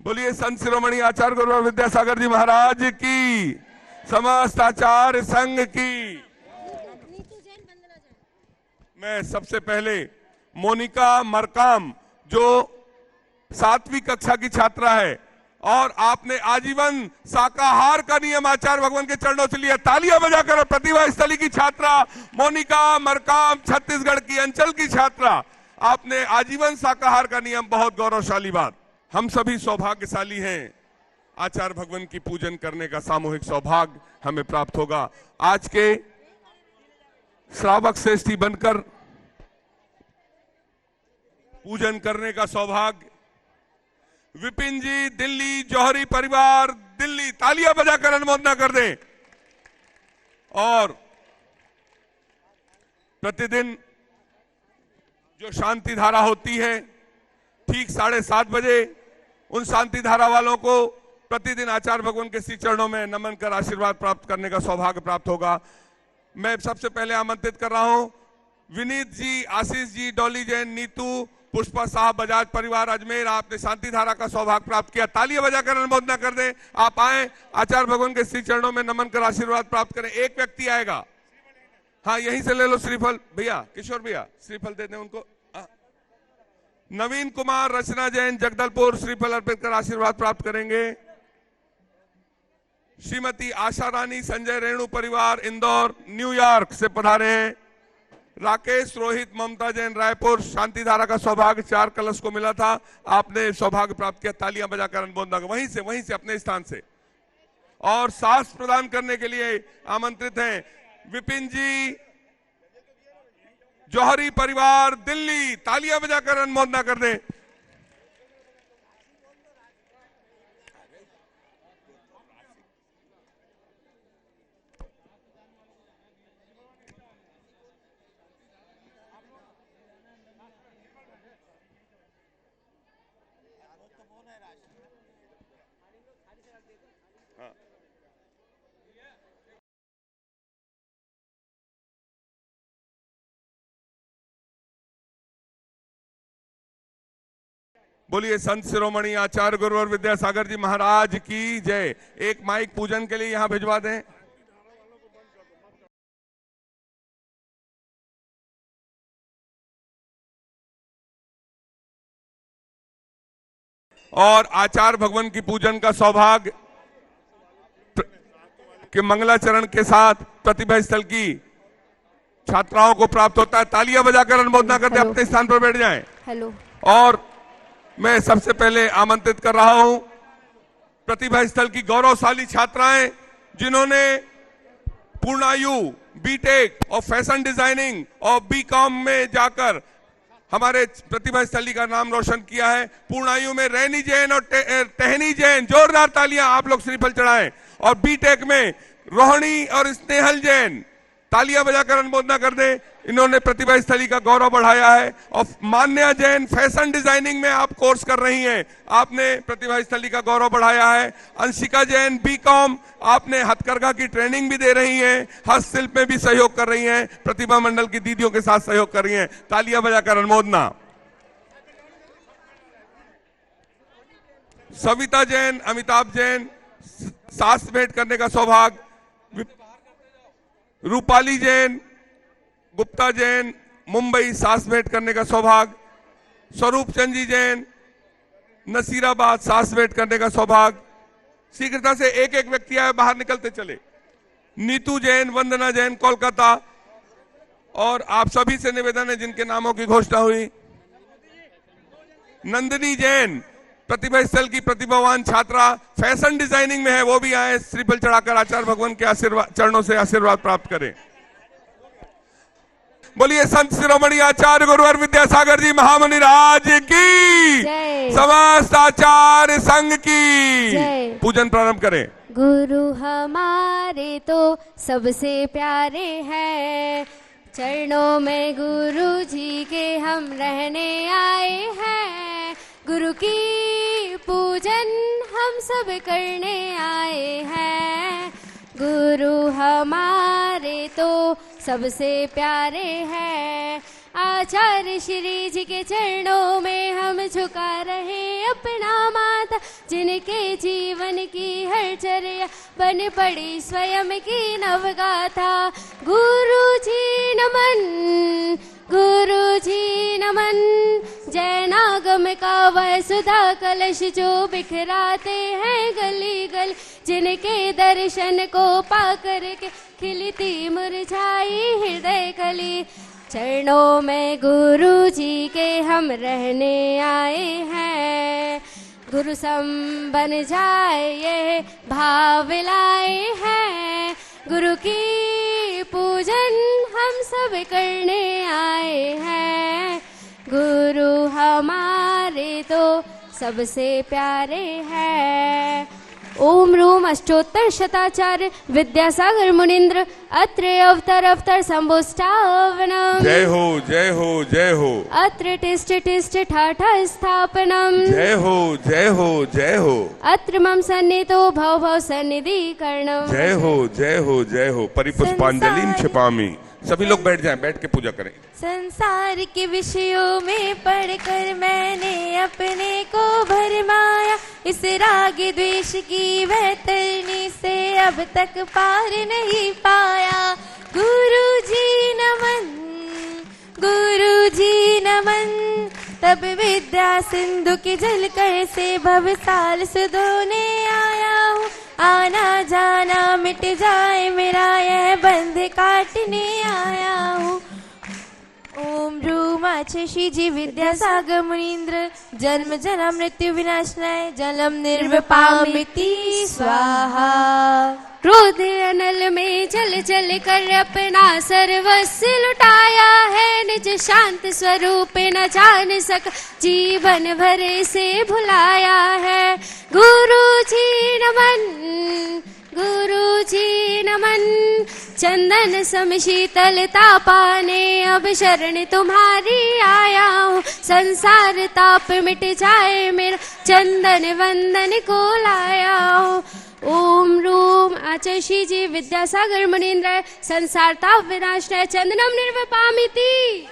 बोलिए संत शिरोमणि आचार्य गुरुवर विद्यासागर जी महाराज की, समस्त आचार्य संघ की। मैं सबसे पहले मोनिका मरकाम जो 7वीं कक्षा की छात्रा है और आपने आजीवन शाकाहार का नियम आचार्य भगवान के चरणों से लिया, तालियां बजाकर। प्रतिभा स्थली की छात्रा मोनिका मरकाम, छत्तीसगढ़ की अंचल की छात्रा, आपने आजीवन शाकाहार का नियम, बहुत गौरवशाली बात। हम सभी सौभाग्यशाली हैं, आचार्य भगवान की पूजन करने का सामूहिक सौभाग्य हमें प्राप्त होगा। आज के श्रावक श्रेष्ठी बनकर पूजन करने का सौभाग्य विपिन जी, दिल्ली, जौहरी परिवार दिल्ली, तालियां बजाकर अनुमोदना कर दें। और प्रतिदिन जो शांति धारा होती है ठीक 7:30 बजे, उन शांति धारा वालों को प्रतिदिन आचार्य भगवान के श्री चरणों में नमन कर आशीर्वाद प्राप्त करने का सौभाग्य प्राप्त होगा। मैं सबसे पहले आमंत्रित कर रहा हूं विनीत जी, आशीष जी, डॉली जैन, नीतू, पुष्पा साहब, बजाज परिवार अजमेर, आपने शांति धारा का सौभाग्य प्राप्त किया, तालियां बजाकर अनुमोदना कर दें। आप आए, आचार्य भगवान के श्री चरणों में नमन कर आशीर्वाद प्राप्त करें। एक व्यक्ति आएगा, हाँ यहीं से ले लो श्रीफल भैया, किशोर भैया श्रीफल दे दें उनको। नवीन कुमार, रचना जैन, जगदलपुर, श्रीफल अर्पित कर आशीर्वाद प्राप्त करेंगे। श्रीमती आशा रानी, संजय रेणु परिवार इंदौर, न्यूयॉर्क से पधारे हैं। राकेश, रोहित, ममता जैन, रायपुर, शांति धारा का सौभाग्य 4 कलश को मिला था, आपने सौभाग्य प्राप्त किया, तालियां बजाकर अनुमोदना, वहीं से अपने स्थान से। और सास प्रदान करने के लिए आमंत्रित हैं विपिन जी, जौहरी परिवार दिल्ली, तालियां बजाकर अनुमोदना कर दें। बोलिए संत शिरोमणि आचार्य गुरुवर विद्यासागर जी महाराज की जय। एक माइक पूजन के लिए यहां भिजवा दें। और आचार्य भगवान की पूजन का सौभाग्य के मंगलाचरण के साथ प्रतिभा स्थल की छात्राओं को प्राप्त होता है। तालियां बजाकर अनुमोदना करते अपने स्थान पर बैठ जाएं। हेलो। और मैं सबसे पहले आमंत्रित कर रहा हूं प्रतिभा स्थल की गौरवशाली छात्राएं जिन्होंने पूर्णायु, बीटेक और फैशन डिजाइनिंग और बीकॉम में जाकर हमारे प्रतिभा स्थली का नाम रोशन किया है। पूर्णायु में रैनी जैन और टहनी जैन, जोरदार तालियां, आप लोग श्रीफल चढ़ाएं। और बीटेक में रोहिणी और स्नेहल जैन, तालियां बजाकर अनुमोदना कर दें, इन्होंने प्रतिभा स्थली का गौरव बढ़ाया है। और मान्या जैन फैशन डिजाइनिंग में आप कोर्स कर रही हैं, आपने प्रतिभा स्थली का गौरव बढ़ाया है। अंशिका जैन बीकॉम, आपने हथकरघा की ट्रेनिंग भी दे रही हैं, हस्तशिल्प में भी सहयोग कर रही हैं, प्रतिभा मंडल की दीदियों के साथ सहयोग कर रही हैं, तालियां बजाकर अनुमोदना। सविता जैन, अमिताभ जैन, सास भेंट करने का सौभाग्य। रूपाली जैन, गुप्ता जैन, मुंबई, सास भेंट करने का सौभाग्य। स्वरूप चंद जी जैन, नसीराबाद, सास भेंट करने का सौभाग्य। शीघ्रता से एक एक व्यक्ति आए, बाहर निकलते चले। नीतू जैन, वंदना जैन, कोलकाता। और आप सभी से निवेदन है जिनके नामों की घोषणा हुई। नंदिनी जैन, प्रतिभा स्थल की प्रतिभावान छात्रा, फैशन डिजाइनिंग में है, वो भी आए, श्रीफल चढ़ाकर आचार्य भगवान के आशीर्वाद चरणों से आशीर्वाद प्राप्त करें। बोलिए संत शिरोमणि आचार्य गुरुवर विद्यासागर जी महामुनि राज की, समस्त आचार्य संघ की। पूजन प्रारंभ करें। गुरु हमारे तो सबसे प्यारे हैं, चरणों में गुरु जी के हम रहने आए हैं। गुरु की पूजन हम सब करने आए हैं। गुरु हमारे तो सबसे प्यारे हैं, आचार्य श्री जी के चरणों में हम झुका रहे अपना माथा, जिनके जीवन की हर चर्या बन पड़ी स्वयं की नवगाथा। गुरु जी नमन, गुरु जी नमन, जैनागम का वह सुधा कलश जो बिखराते हैं गली गली, जिनके दर्शन को पाकर के खिलती मुरझाई हृदय कली। चरणों में गुरु जी के हम रहने आए हैं, गुरु सम बन जाए ये भाव लाए हैं। गुरु की पूजन हम सब करने आए हैं, गुरु हमारे तो सबसे प्यारे हैं। ओम रूम अष्टोत्तर शताचार्य विद्यासागर मुनीन्द्र अत्र अवतर अवतर संभुष्टावनम। जय हो जय हो जय हो। अत्र तिष्ठ तिष्ठ ठाठा स्थापनम। जय हो जय हो जय हो। अत्र मम सन्निधो भव भव सन्निधि कर्णम। जय हो जय हो जय हो। परिपुष्पांजलिं क्षिपामि। सभी लोग बैठ जाएं, बैठ के पूजा करें। संसार के विषयों में पढ़कर मैंने अपने को भरमाया, इस राग द्वेष की वह तरनी से अब तक पार नहीं पाया। गुरु जी नमन, गुरु जी नमन, तब विद्या सिंधु की झलकर से भवसाल सुधोने आया हूँ। आना जाना मिट जाए मेरा यह बंध काटने आया हूँ। ओम रूमाच श्री जी विद्यासागर मुनीन्द्र, जन्म जन्म मृत्यु विनाशनाय जलम निर्वपामिति स्वाहा। क्रोध अनल में जल जल कर अपना सर्वस्व लुटाया है, निज शांत स्वरूप न जान सक जीवन भर से भुलाया है। गुरु जी नमन, गुरु जी नमन, चंदन सम शीतलता पाने अब शरण तुम्हारी आया हूँ। संसार ताप मिट जाए मेरा चंदन वंदन को लाया हूँ। ओम रूम आचार्य श्री जी विद्यासागर मुनीन्द्र, संसार ताप विनाशनाय चंदनम निर्वपामिति।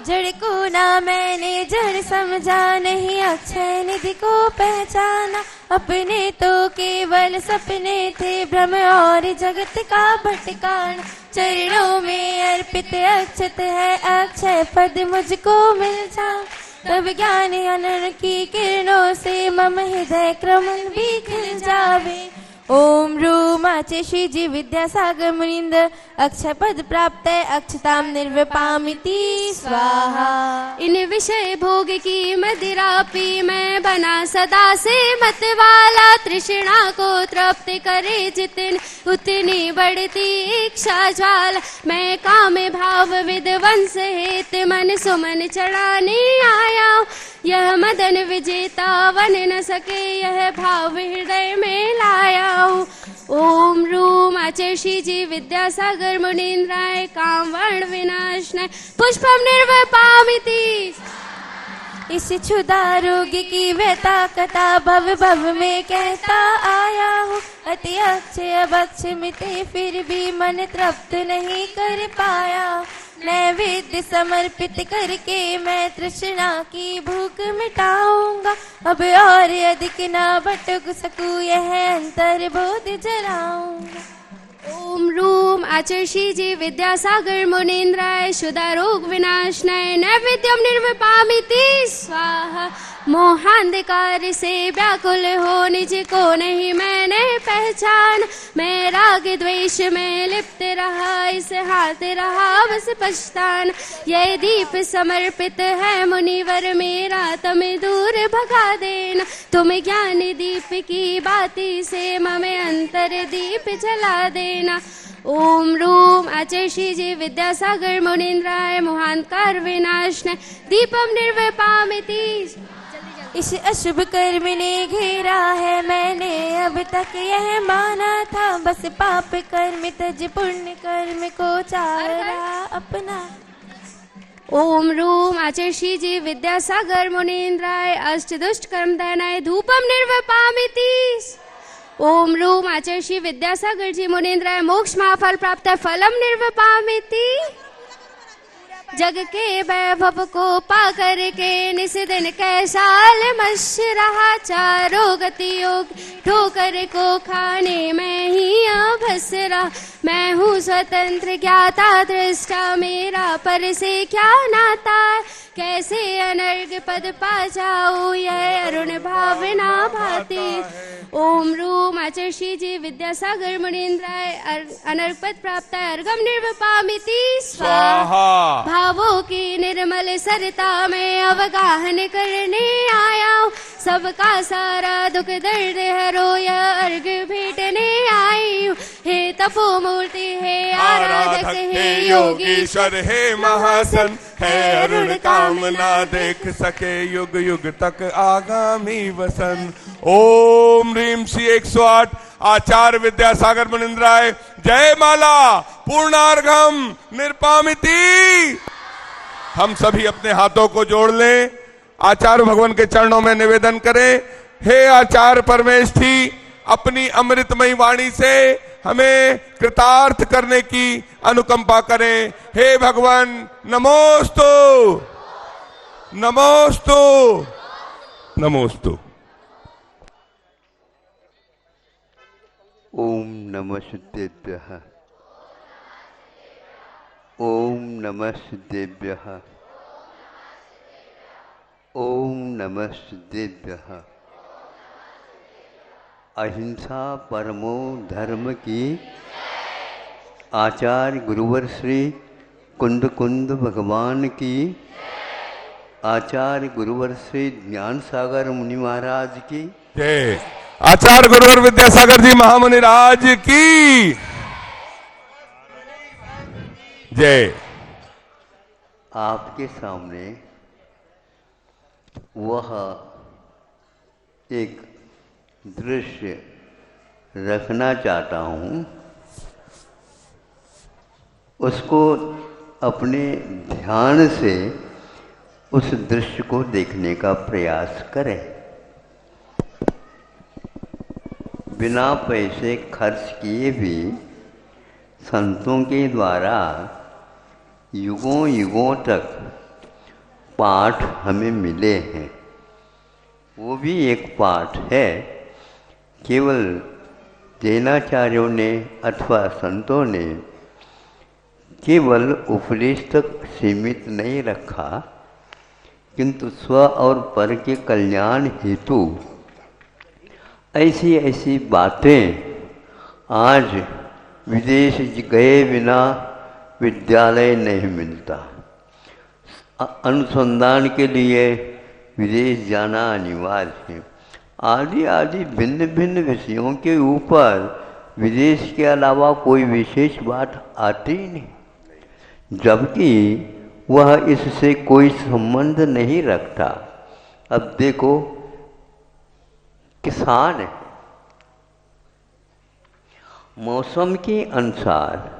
जड़ को ना मैंने जड़ समझा, नहीं अक्षय निधि को पहचाना। अपने तो केवल सपने थे भ्रम और जगत का भटकाना। चरणों में अर्पित अक्षत है अक्षय पद मुझको मिल जा, तब ज्ञान अनन की किरणों से मम हृदय क्रमल भी खिल जावे। ओम रूम आचार्य श्री जी विद्यासागर मुनीन्द्र, अक्षय पद प्राप्त है अक्षताम निर्वपामिति स्वाहा। इन विषय भोग की मदिरा पी मैं बना सदा से मत वाला, तृष्णा को तृप्त करे जितनी उतनी बढ़ती इच्छा ज्वाला। मैं काम भाव विध्वंस हेत मन सुमन चढ़ाने आया हूँ। यह मदन विजेता वन न सके यह भाव हृदय में लाया हूँ। ओम रूम आचार्य श्री जी विद्यासागर मुनीन्द्राय, काम वर्ण विनाशनाय पुष्पम निर्वपामिति। इस क्षुधा रोग की व्यथा कथा भव भव में कहता आया हूँ। अति अक्षय बक्ष मिटे फिर भी मन तृप्त नहीं कर पाया। नैवेद्य समर्पित करके मैं तृष्णा की भूख मिटाऊंगा। अब और अधिक ना भटक सकूं यह अंतर बोध जलाऊंगा। ओम रूम आचार्य श्री जी विद्यासागर मुनीन्द्राय, शुदा रोग विनाशनाय नैवेद्यम निर्वपामिति स्वाहा। मोहांधकार से व्याकुल हो निज को नहीं मैंने पहचान। मैं राग द्वेष में लिप्त रहा, इस हाथ रहा बस पछतान। यह दीप समर्पित है मुनिवर मेरा, तुम दूर भगा देना। तुम ज्ञान दीप की बाती से मम अंतर दीप जला देना। ओम रूम आचार्य श्री जी विद्यासागर मुनीन्द्राय, मोहांधकार विनाशनाय दीपम निर्वपामिति। इस अशुभ कर्म ने घेरा है मैंने अब तक यह माना था। बस पाप कर्म तज पुण्य कर्म को चारा अपना। ओम रूम आचार्य श्री जी विद्यासागर मुनीन्द्राय, अष्ट दुष्ट कर्म दहनाय धूपम निर्वपामिति। ओम रूम आचार्य श्री विद्यासागर जी मुनीन्द्राय, मोक्ष महाफल प्राप्त फलम निर्वपामिति। जग के वैभव को पा करके निस दिन कैसाल मश रहा, चारों गतियोग ठोकर को खाने में ही अभस रहा। मैं हूँ स्वतंत्र ज्ञाता दृष्टा, मेरा पर से क्या नाता, कैसे अनर्घ पद पा जाओ यह अरुण भावना भाती। ओम रूम आचर्षि जी विद्यासागर मुनीन्द्राय अनर्घ पद प्राप्त अर्घम निर्वपामिति स्वाहा। भावों की निर्मल सरता में अवगाहन करने आया हूँ, सबका सारा दुख दर्द हरो यह अर्घ भेटने आई हूँ। हे तपो मूर्ति हे आराधक हे योगीश्वर हे महासन, है अरुण कामना देख सके युग युग तक आगामी वसन। ओम ह्रीम श्री 108 आचार्य विद्यासागर मुनीन्द्राय जय माला पूर्णार्घम निर्पामिति। हम सभी अपने हाथों को जोड़ लें, आचार्य भगवान के चरणों में निवेदन करें। हे आचार्य परमेष्ठी, अपनी अमृतमयी वाणी से हमें कृतार्थ करने की अनुकंपा करें। हे भगवान नमोस्तु नमोस्तु नमोस्तु। ओम नमः सिद्धेभ्यः, ओम नमः सिद्धेभ्यः, ओम नमः सिद्धेभ्यः। अहिंसा परमो धर्म की आचार्य गुरुवर श्री कुंद कुंद भगवान की, आचार्य गुरुवर श्री ज्ञान सागर मुनि महाराज की जय। आचार्य गुरुवर विद्यासागर जी महामुनि राज की जय। आपके सामने वह एक दृश्य रखना चाहता हूँ, उसको अपने ध्यान से उस दृश्य को देखने का प्रयास करें। बिना पैसे खर्च किए भी संतों के द्वारा युगों युगों तक पाठ हमें मिले हैं। वो भी एक पाठ है, केवल जैनाचार्यों ने अथवा संतों ने केवल उपदेश तक सीमित नहीं रखा, किंतु स्व और पर के कल्याण हेतु ऐसी ऐसी बातें आज विदेश गए बिना विद्यालय नहीं मिलता, अनुसंधान के लिए विदेश जाना अनिवार्य है, आदि आदि भिन्न भिन्न विषयों के ऊपर विदेश के अलावा कोई विशेष बात आती ही नहीं, जबकि वह इससे कोई संबंध नहीं रखता। अब देखो, किसान है, मौसम के अनुसार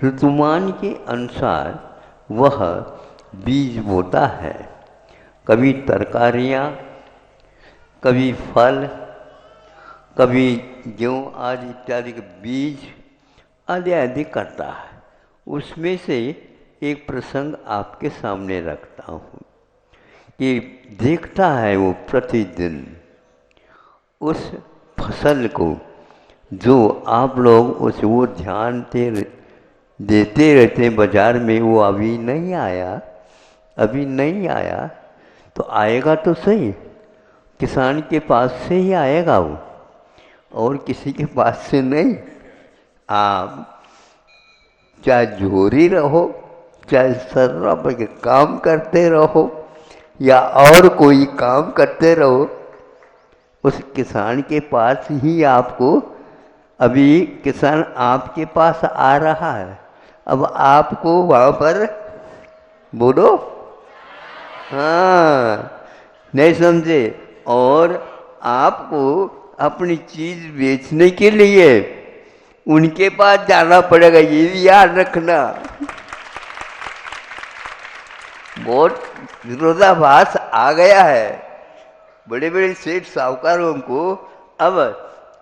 ऋतुमान के अनुसार वह बीज बोता है, कभी तरकारियाँ, कभी फल, कभी गेहूँ आदि इत्यादि के बीज आदि आदि करता है। उसमें से एक प्रसंग आपके सामने रखता हूँ कि देखता है वो प्रतिदिन उस फसल को, जो आप लोग उस वो ध्यान देते रहते बाजार में, वो अभी नहीं आया, अभी नहीं आया तो आएगा तो सही, किसान के पास से ही आएगा वो, और किसी के पास से नहीं। आप चाहे झोरी रहो, चाहे सर्रा पर के काम करते रहो या और कोई काम करते रहो, उस किसान के पास ही आपको, अभी किसान आपके पास आ रहा है, अब आपको वहाँ पर बोलो, हाँ, नहीं समझे, और आपको अपनी चीज़ बेचने के लिए उनके पास जाना पड़ेगा, ये भी याद रखना। बहुत विरोधाभास आ गया है, बड़े बड़े सेठ साहूकारों को अब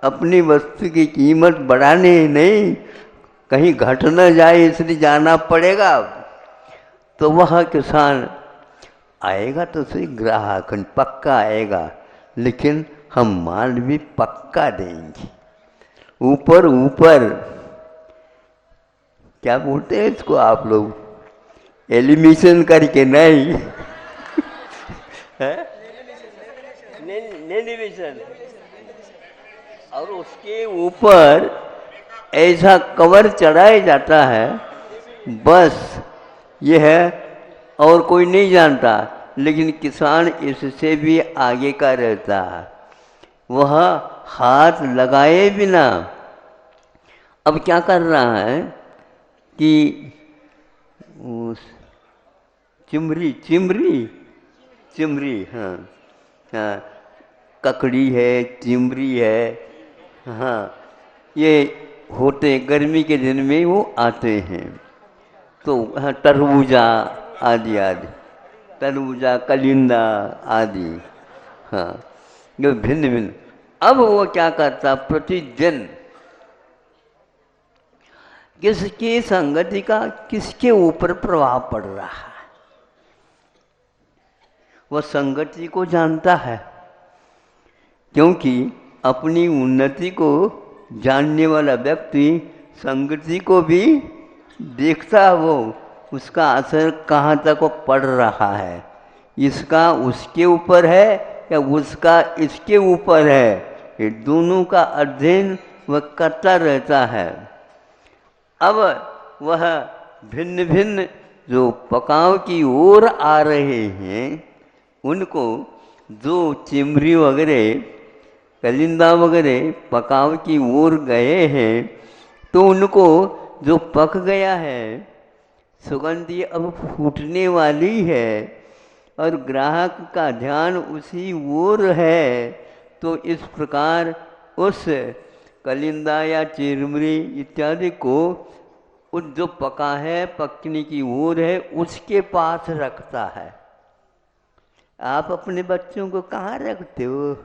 अपनी वस्तु की कीमत बढ़ाने नहीं, कहीं घट न जाए इसलिए जाना पड़ेगा। तो वह किसान आएगा तो सही, ग्राहक पक्का आएगा, लेकिन हम माल भी पक्का देंगे। ऊपर ऊपर क्या बोलते हैं इसको आप लोग, एलिमिनेशन करके नहीं है, लेमिनेशन, और उसके ऊपर ऐसा कवर चढ़ाया जाता है, बस यह है, और कोई नहीं जानता। लेकिन किसान इससे भी आगे का रहता है, वह हाथ लगाए बिना अब क्या कर रहा है कि उस चिमरी चिमरी चिमरी, हाँ हाँ, ककड़ी है, चिमरी है, हाँ, ये होते गर्मी के दिन में वो आते हैं। तो हाँ, तरबूजा आदि आदि, तरबूजा, कलिंदा आदि, हाँ, ये भिन्न भिन्न। अब वो क्या करता, प्रतिदिन किसकी संगति का किसके ऊपर प्रभाव पड़ रहा है, वह संगति को जानता है, क्योंकि अपनी उन्नति को जानने वाला व्यक्ति संगति को भी देखता है, वो उसका असर कहाँ तक वो पड़ रहा है, इसका उसके ऊपर है या उसका इसके ऊपर है, ये दोनों का अध्ययन वह करता रहता है। अब वह भिन्न भिन्न जो पकाव की ओर आ रहे हैं, उनको जो चिमरी वगैरह, कलिंदा वगैरह पकाव की ओर गए हैं, तो उनको जो पक गया है, सुगंधी अब फूटने वाली है और ग्राहक का ध्यान उसी ओर है, तो इस प्रकार उस कलिंदा या चिरमरी इत्यादि को उस जो पका है, पकने की ओर है, उसके पास रखता है। आप अपने बच्चों को कहाँ रखते हो?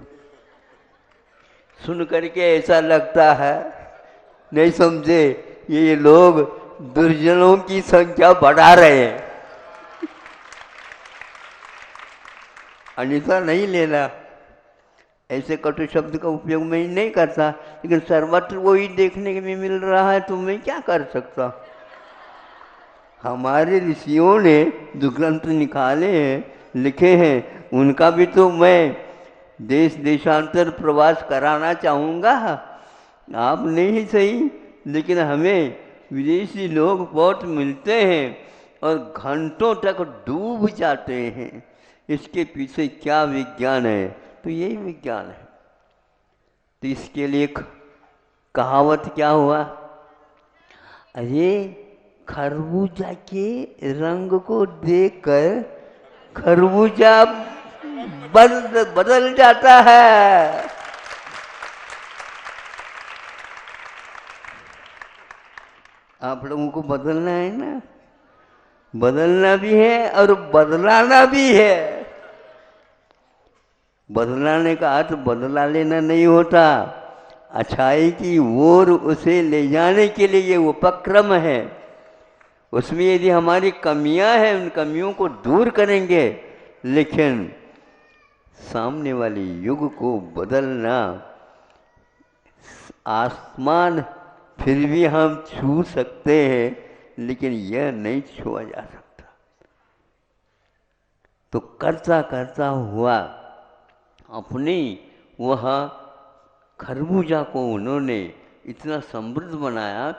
सुन करके ऐसा लगता है नहीं समझे, ये लोग दुर्जनों की संख्या बढ़ा रहे हैं। अन्यथा नहीं लेना, ऐसे कटु शब्द का उपयोग मैं नहीं करता, लेकिन सर्वत्र वही देखने के लिए मिल रहा है, तो मैं क्या कर सकता। हमारे ऋषियों ने जो ग्रंथ निकाले हैं, लिखे हैं, उनका भी तो मैं देश देशांतर प्रवास कराना चाहूँगा। आप नहीं सही, लेकिन हमें विदेशी लोग बहुत मिलते हैं और घंटों तक डूब जाते हैं। इसके पीछे क्या विज्ञान है? तो यही विज्ञान है। तो इसके लिए कहावत क्या हुआ, अरे खरबूजा के रंग को देखकर खरबूजा बदल जाता है। आप लोगों को बदलना है ना, बदलना भी है और बदलाना भी है। बदलाने का अर्थ बदला लेना नहीं होता, अच्छाई की ओर उसे ले जाने के लिए ये उपक्रम है। उसमें यदि हमारी कमियां हैं, उन कमियों को दूर करेंगे, लेकिन सामने वाले युग को बदलना, आसमान फिर भी हम छू सकते हैं, लेकिन यह नहीं छुआ जा सकता। तो करता करता हुआ अपनी वह खरबूजा को उन्होंने इतना समृद्ध बनाया,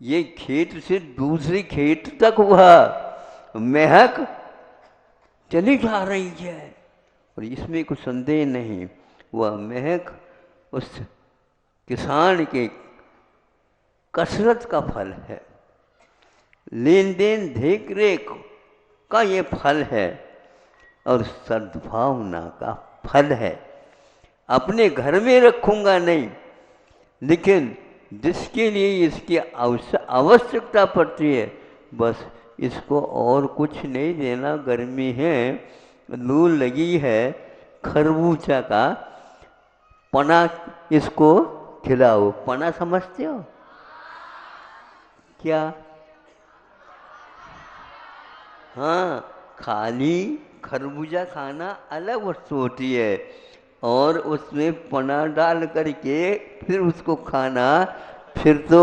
ये खेत से दूसरे खेत तक वह महक चली जा रही है, और इसमें कुछ संदेह नहीं, वह महक उस किसान के कसरत का फल है, लेन देन देख रेख का ये फल है, और सद्भावना का फल है। अपने घर में रखूँगा नहीं, लेकिन जिसके लिए इसकी आवश्यकता पड़ती है, बस इसको और कुछ नहीं देना। गर्मी है, लू लगी है, खरबूजा का पना इसको खिलाओ। पना समझते हो क्या? हाँ, खाली खरबूजा खाना अलग वस्तु होती है, और उसमें पना डाल करके फिर उसको खाना, फिर तो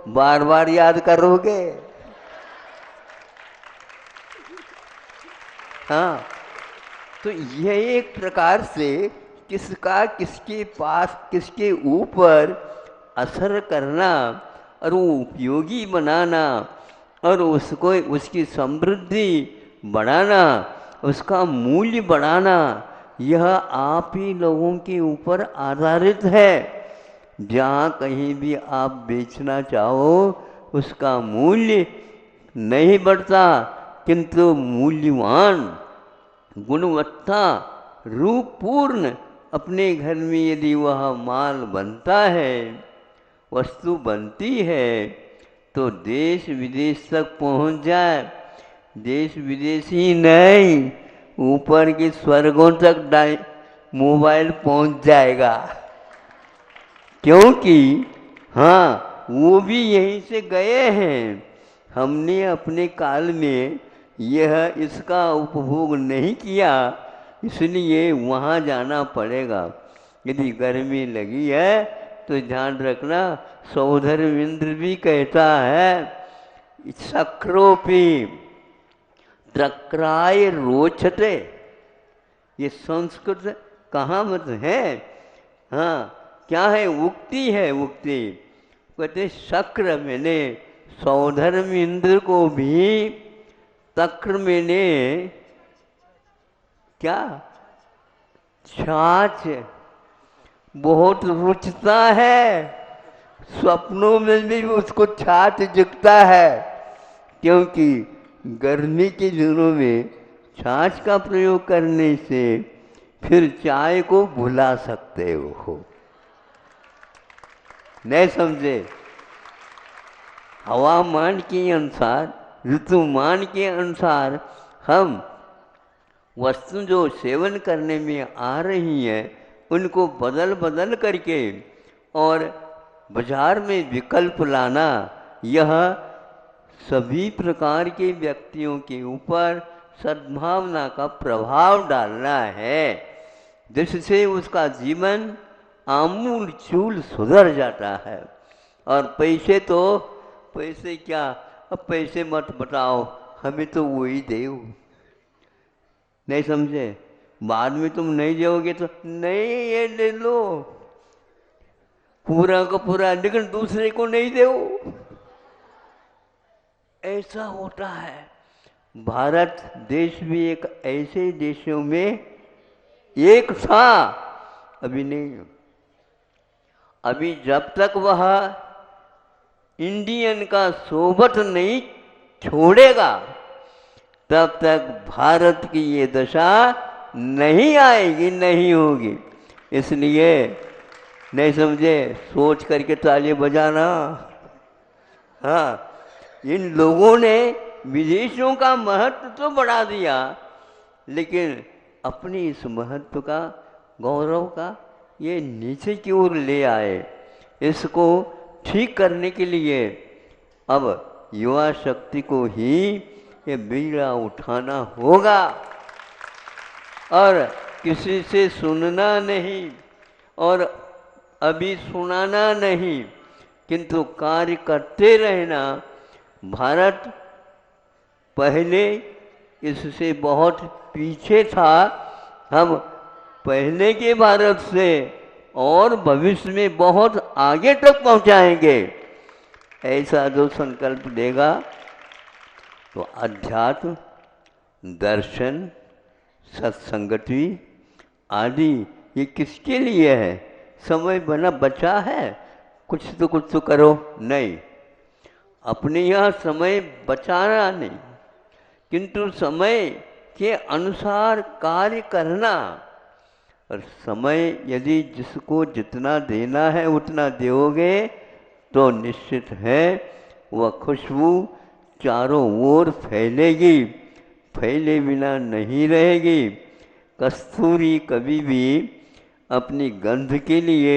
बार बार याद करोगे। हाँ, तो यह एक प्रकार से किसका किसके पास किसके ऊपर असर करना और वो उपयोगी बनाना और उसको उसकी समृद्धि बढ़ाना, उसका मूल्य बढ़ाना, यह आप ही लोगों के ऊपर आधारित है। जहाँ कहीं भी आप बेचना चाहो उसका मूल्य नहीं बढ़ता, किंतु मूल्यवान गुणवत्ता रूपपूर्ण अपने घर में यदि वह माल बनता है, वस्तु बनती है, तो देश विदेश तक पहुंच जाए। देश विदेश ही नहीं, ऊपर के स्वर्गों तक मोबाइल पहुंच जाएगा, क्योंकि हाँ वो भी यहीं से गए हैं। हमने अपने काल में यह इसका उपभोग नहीं किया, इसलिए वहाँ जाना पड़ेगा। यदि गर्मी लगी है तो ध्यान रखना, सौधर्मेंद्र भी कहता है सक्रोपी त्रक्राय रोचते। ये संस्कृत कहावत है। हाँ, क्या है? उक्ति है, उक्ति। कहते शक्र मैंने सौधर्मेंद्र को भी तक्र मैंने क्या छाछ बहुत रुचता है, स्वप्नों में भी उसको छाछ दिखता है, क्योंकि गर्मी के दिनों में छाछ का प्रयोग करने से फिर चाय को भुला सकते हो। नहीं समझे? हवामान के अनुसार, ऋतुमान के अनुसार हम वस्तु जो सेवन करने में आ रही हैं उनको बदल बदल करके और बाजार में विकल्प लाना, यह सभी प्रकार के व्यक्तियों के ऊपर सद्भावना का प्रभाव डालना है, जिससे उसका जीवन आमूल चूल सुधर जाता है। और पैसे क्या, अब पैसे मत बताओ, हमें तो वही देव। नहीं समझे? बाद में तुम नहीं दोगे तो नहीं, ये ले लो पूरा का पूरा, लेकिन दूसरे को नहीं दो। ऐसा होता है। भारत देश भी एक ऐसे देशों में एक था, अभी नहीं। अभी जब तक वह इंडियन का सोबत नहीं छोड़ेगा तब तक भारत की ये दशा नहीं आएगी, नहीं होगी। इसलिए नहीं समझे, सोच करके ताली बजाना। हाँ, इन लोगों ने विदेशों का महत्व तो बढ़ा दिया, लेकिन अपनी इस महत्व का, गौरव का ये नीचे की ओर ले आए। इसको ठीक करने के लिए अब युवा शक्ति को ही ये बीड़ा उठाना होगा और किसी से सुनना नहीं और अभी सुनाना नहीं, किंतु कार्य करते रहना। भारत पहले इससे बहुत पीछे था, हम पहले के भारत से और भविष्य में बहुत आगे तक पहुंचाएंगे। ऐसा जो संकल्प लेगा तो अध्यात्म, दर्शन, सत्संगति आदि ये किसके लिए है? समय बना बचा है, कुछ तो करो। नहीं, अपने यहाँ समय बचाना नहीं, किंतु समय के अनुसार कार्य करना। और समय यदि जिसको जितना देना है उतना दोगे तो निश्चित है वह खुशबू चारों ओर फैलेगी, फैले बिना नहीं रहेगी। कस्तूरी कभी भी अपनी गंध के लिए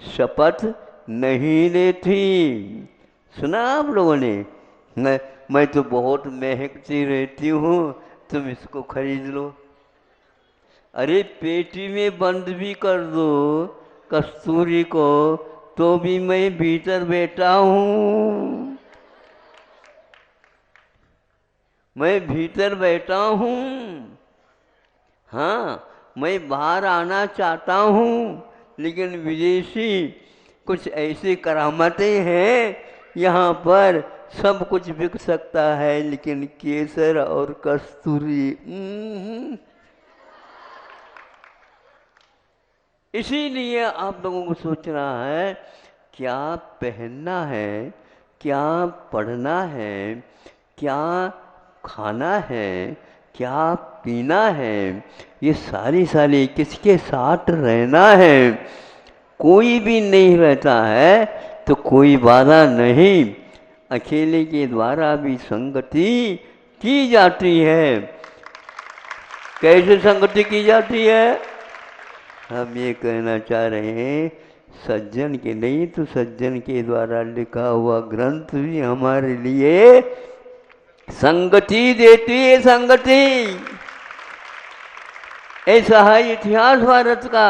शपथ नहीं लेती। सुना आप लोगों ने? मैं तो बहुत महकती रहती हूँ, तुम इसको खरीद लो। अरे पेटी में बंद भी कर दो कस्तूरी को, तो भी मैं भीतर बैठा हूँ, मैं भीतर बैठा हूँ। हाँ, मैं बाहर आना चाहता हूँ, लेकिन विदेशी कुछ ऐसी करामतें हैं, यहाँ पर सब कुछ बिक सकता है, लेकिन केसर और कस्तूरी इसीलिए आप लोगों को सोचना है क्या पहनना है, क्या पढ़ना है, क्या खाना है, क्या पीना है, ये सारी किसके साथ रहना है। कोई भी नहीं रहता है तो कोई बाधा नहीं, अकेले के द्वारा भी संगति की जाती है। कैसे संगति की जाती है? हम ये कहना चाह रहे हैं, सज्जन के नहीं तो सज्जन के द्वारा लिखा हुआ ग्रंथ भी हमारे लिए संगति देती है। संगति ऐसा है इतिहास भारत का।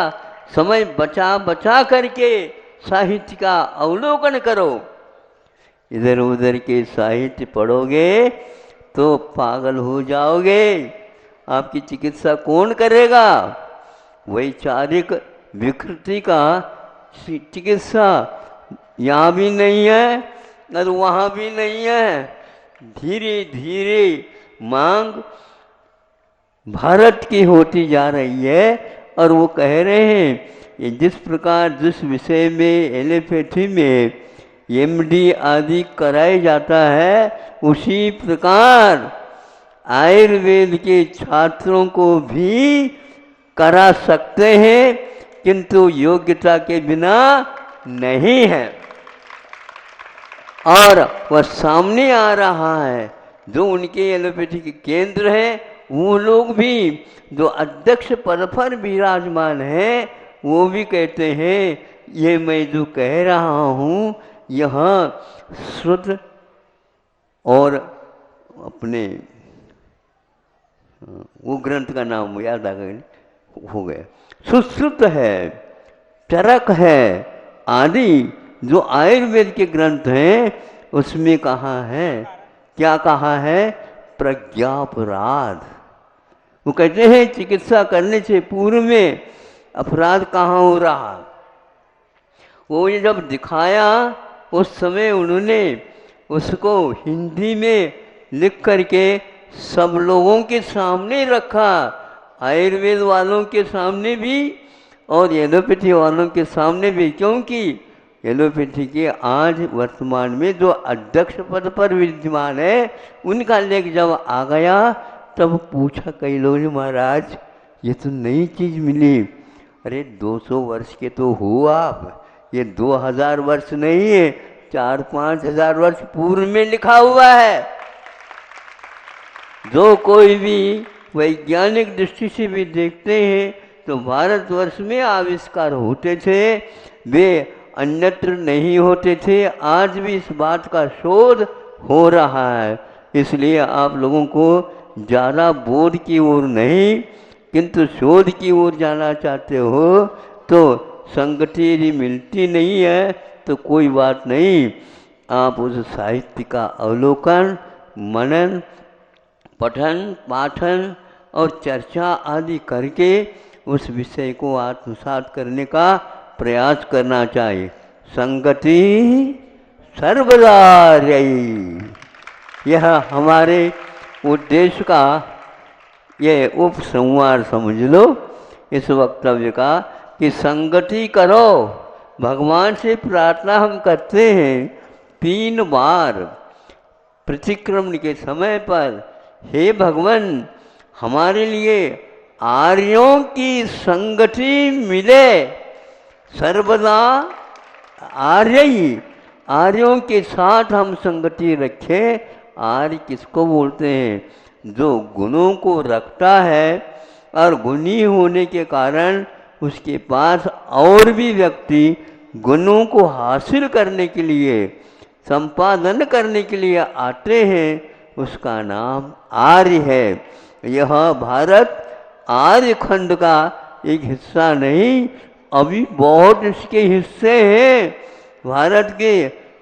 समय बचा बचा करके साहित्य का अवलोकन करो। इधर उधर के साहित्य पढ़ोगे तो पागल हो जाओगे। आपकी चिकित्सा कौन करेगा? वैचारिक विकृति का चिकित्सा यहाँ भी नहीं है और वहाँ भी नहीं है। धीरे धीरे मांग भारत की होती जा रही है और वो कह रहे हैं कि जिस प्रकार जिस विषय में एलोपैथी में एमडी आदि कराया जाता है, उसी प्रकार आयुर्वेद के छात्रों को भी करा सकते हैं, किंतु योग्यता के बिना नहीं है। और वह सामने आ रहा है, जो उनके एलोपैथी के केंद्र हैं, वो लोग भी जो अध्यक्ष पद पर विराजमान हैं, वो भी कहते हैं ये मैं जो कह रहा हूँ यह श्रुत और अपने वो ग्रंथ का नाम याद आ गया हो गया, सुश्रुत है, चरक है आदि जो आयुर्वेद के ग्रंथ हैं उसमें कहा है, क्या कहा है? प्रज्ञापराध। वो कहते हैं चिकित्सा करने से पूर्व में अपराध कहाँ हो रहा। वो ये जब दिखाया उस समय उन्होंने उसको हिंदी में लिख करके सब लोगों के सामने रखा, आयुर्वेद वालों के सामने भी और एलोपैथी वालों के सामने भी, क्योंकि एलोपैथी के आज वर्तमान में जो अध्यक्ष पद पर विद्यमान है उनका लेख जब आ गया तब पूछा कई लोगों ने, महाराज ये तो नई चीज़ मिली। अरे 200 वर्ष के तो हो आप, ये 2000 वर्ष नहीं है, 4-5 हजार वर्ष पूर्व में लिखा हुआ है। जो कोई भी वैज्ञानिक दृष्टि से भी देखते हैं तो भारतवर्ष में आविष्कार होते थे, वे अन्यत्र नहीं होते थे। आज भी इस बात का शोध हो रहा है। इसलिए आप लोगों को ज़्यादा बोध की ओर नहीं किंतु शोध की ओर जाना चाहते हो तो संगति यदि मिलती नहीं है तो कोई बात नहीं, आप उस साहित्य का अवलोकन, मनन, पठन, पाठन और चर्चा आदि करके उस विषय को आत्मसात करने का प्रयास करना चाहिए। संगति सर्वदा रही, यह हमारे उद्देश्य का ये उपसंहार समझ लो इस वक्तव्य का कि संगति करो। भगवान से प्रार्थना हम करते हैं 3 बार प्रतिक्रमण के समय पर, हे भगवान हमारे लिए आर्यों की संगति मिले। सर्वदा आर्य ही, आर्यों के साथ हम संगति रखें। आर्य किसको बोलते हैं? जो गुणों को रखता है और गुणी होने के कारण उसके पास और भी व्यक्ति गुणों को हासिल करने के लिए संपादन करने के लिए आते हैं, उसका नाम आर्य है। यह भारत आर्य खंड का एक हिस्सा नहीं, अभी बहुत इसके हिस्से हैं भारत के।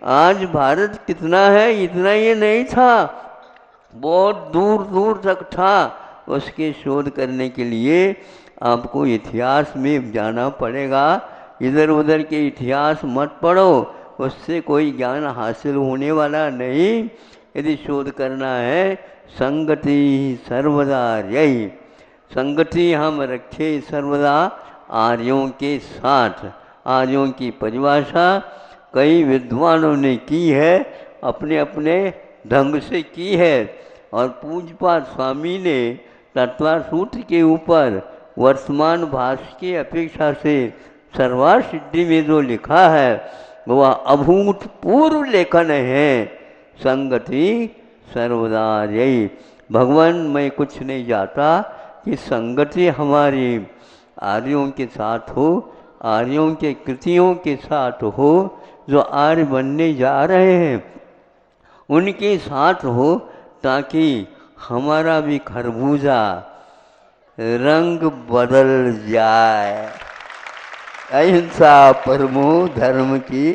आज भारत कितना है इतना ये नहीं था, बहुत दूर दूर तक था। उसके शोध करने के लिए आपको इतिहास में जाना पड़ेगा। इधर उधर के इतिहास मत पढ़ो, उससे कोई ज्ञान हासिल होने वाला नहीं। यदि शोध करना है, संगति सर्वदा यही, संगति हम रखे सर्वदा आर्यों के साथ। आर्यों की परिभाषा कई विद्वानों ने की है, अपने अपने ढंग से की है। और पूज्यपाद स्वामी ने तत्व सूत्र के ऊपर वर्तमान भाष्य की अपेक्षा से सर्वासिद्धि में जो लिखा है वह अभूतपूर्व लेखन है। संगति सर्वदा यही। भगवान मैं कुछ नहीं चाहता कि संगति हमारी आर्यों के साथ हो, आर्यों के कृतियों के साथ हो। जो आर्य बनने जा रहे हैं उनके साथ हो, ताकि हमारा भी खरबूजा रंग बदल जाए। अहिंसा परमो धर्म की